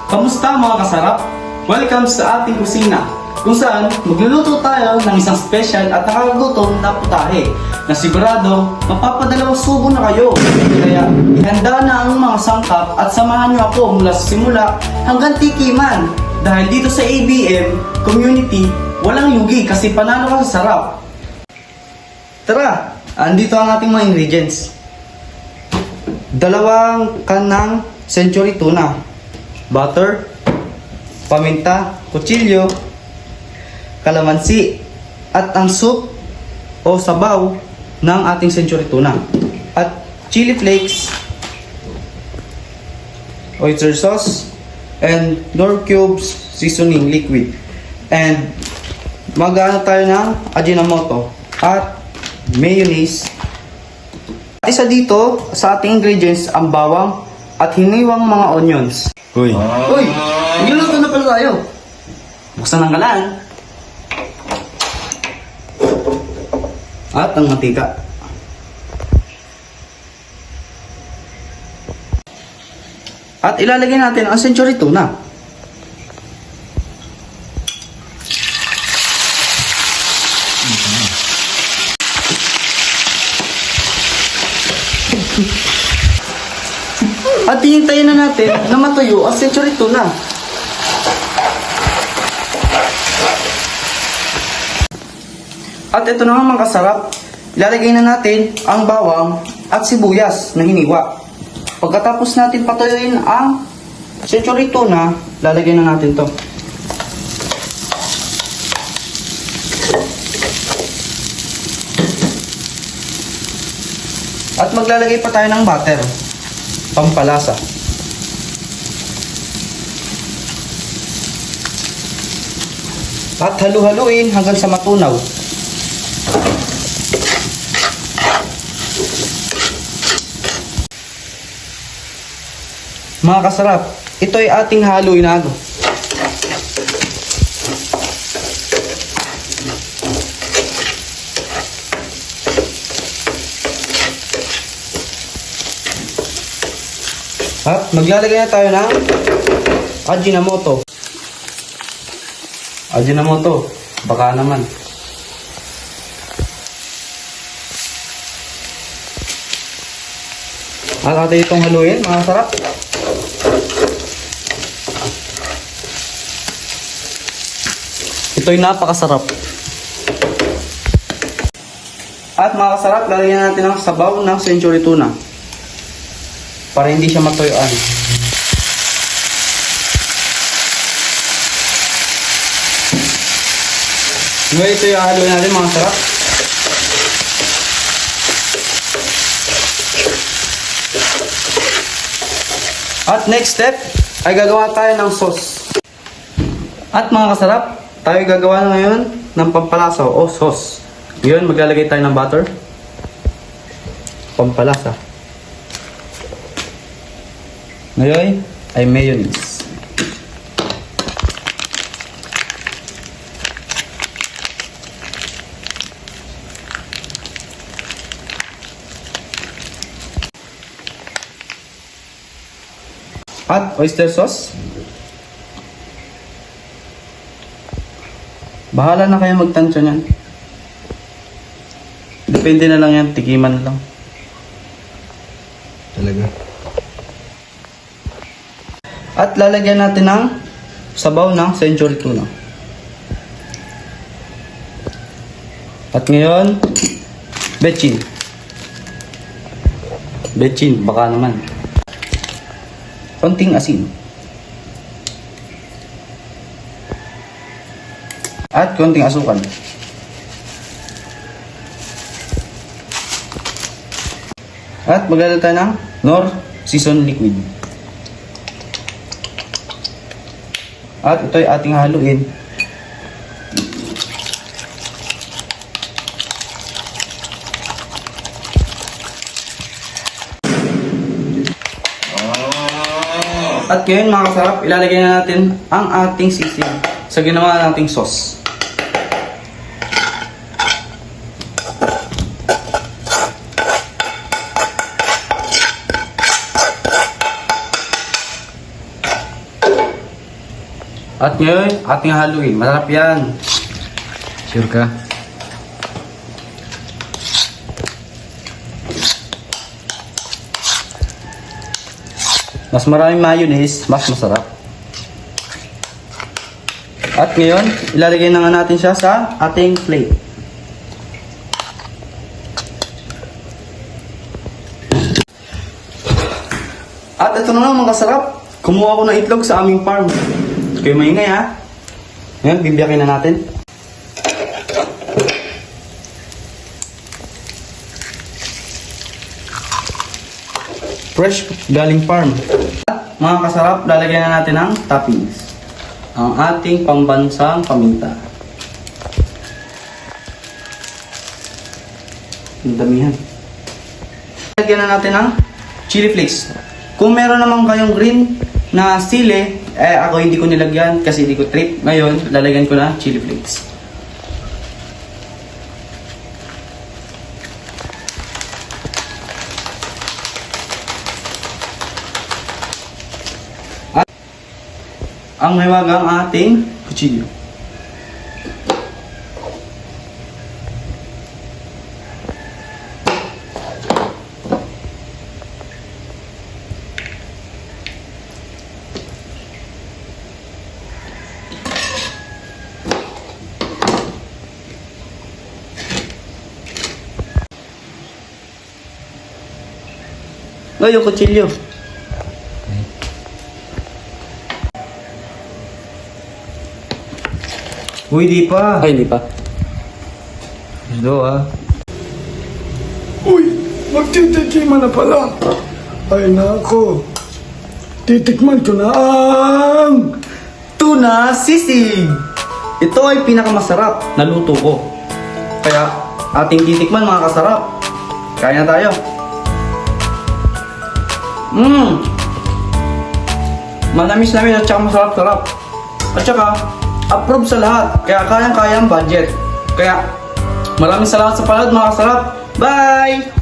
Kamusta mga kasarap? Welcome sa ating kusina, kung saan magluluto tayo ng isang special at nakakagutom na putahe na sigurado mapapadalawang subo na kayo. Kaya ihanda na ang mga sangkap at samahan niyo ako mula sa simula hanggang tikiman. Dahil dito sa ABM Community, walang yugi kasi panalo ka sa sarap. Tara, andito ang ating mga ingredients. 2 kanang century tuna, butter, paminta, kutsilyo, kalamansi, at ang soup o sabaw ng ating century tuna, at chili flakes, oyster sauce, and Knorr cubes seasoning liquid. And mag-ano tayo ng Ajinomoto at mayonnaise. At isa dito sa ating ingredients ang bawang at hiniwang mga onions. Uy, nagluluto na pala tayo. Buksan ang kalan. At ang mantika. At ilalagay natin ang century tuna. At hihintayin na natin na matuyo ang century tuna. At ito na nga mga kasarap, ilalagay na natin ang bawang at sibuyas na hiniwa. Pagkatapos natin patuyuin ang century tuna, lalagay na natin to. At maglalagay pa tayo ng butter, pampalasa. At halu-haluin hanggang sa matunaw. Mga kasarap, ito ay ating haluin na ano. At maglalagay na tayo ng Ajinomoto. Ajinomoto, baka naman. At atin itong haluin, mga kasarap. Ito'y napakasarap. At mga kasarap, lalagyan natin ang sabaw ng century tuna para hindi siya matuyuan. Ngayon ito yung haluin natin mga kasarap. At next step ay gagawa tayo ng sauce. At mga kasarap, tayo gagawa na ngayon ng pampalasa o sauce. Ngayon, maglalagay tayo ng butter. Pampalasa. Ngayon ay mayonnaise. At oyster sauce. Bahala na kayo magtansya niyan. Depende na lang yan, tikiman na lang. Talaga. At lalagyan natin ng sabaw ng century tuna. At ngayon, bechin. Bechin, baka naman. Konting asin. At konting asukal. At maglalagay tayo ng Knorr season liquid. At ito ay ating haluin. At ngayon mga kasarap, ilalagay na natin ang ating sisig sa ginawa nating sauce. At ngayon, ating haluin. Masarap yan. Sure ka? Mas maraming mayonnaise, mas masarap. At ngayon, ilalagay na nga natin siya sa ating plate. At ito na nga mga kasarap. Kumuha ko ng itlog sa aming farm. Kayo maingay ha. Ngayon, bibiyakin na natin. Fresh galing farm. At mga kasarap, lalagyan na natin ng toppings. Ang ating pambansang paminta. Ang damihan. Lalagyan na natin ng chili flakes. Kung meron naman kayong green na sili, ako hindi ko nilagyan kasi hindi ko trip. Ngayon, lalagyan ko na chili flakes. At ang mahiwagang ating kutsilyo. Yung kutsilyo. Uy, di pa. Ay, hindi pa. Gusto ah. Uy, magtitikman na pala. Ay nako, titikman ko na ang... Tuna sisig. Ito ay pinakamasarap na luto ko. Kaya ating titikman mga kasarap. Kaya na tayo. Manamis-namis at saka masarap-sarap. At saka, approve sa lahat. Kaya kayang-kaya ang budget. Kaya, maraming salamat sa panood mga kasarap. Bye!